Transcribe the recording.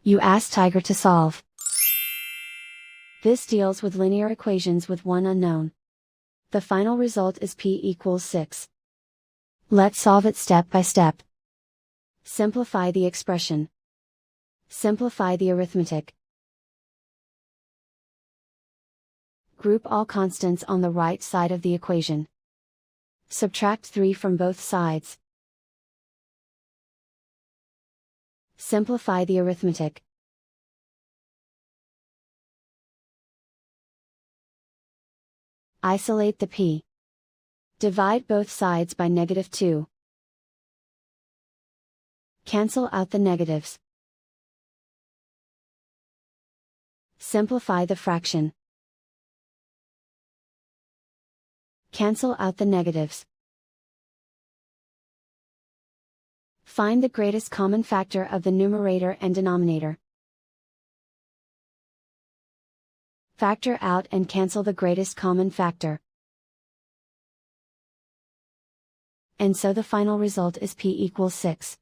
You ask Tiger to solve. This deals with linear equations with one unknown. The final result is p equals 6. Let's solve it step by step. Simplify the expression. Simplify the arithmetic. Group all constants on the right side of the equation. Subtract 3 from both sides. Simplify the arithmetic. Isolate the p. Divide both sides by -2. Cancel out the negatives. Simplify the fraction. Cancel out the negatives. Find the greatest common factor of the numerator and denominator. Factor out and cancel the greatest common factor. And so the final result is p equals 6.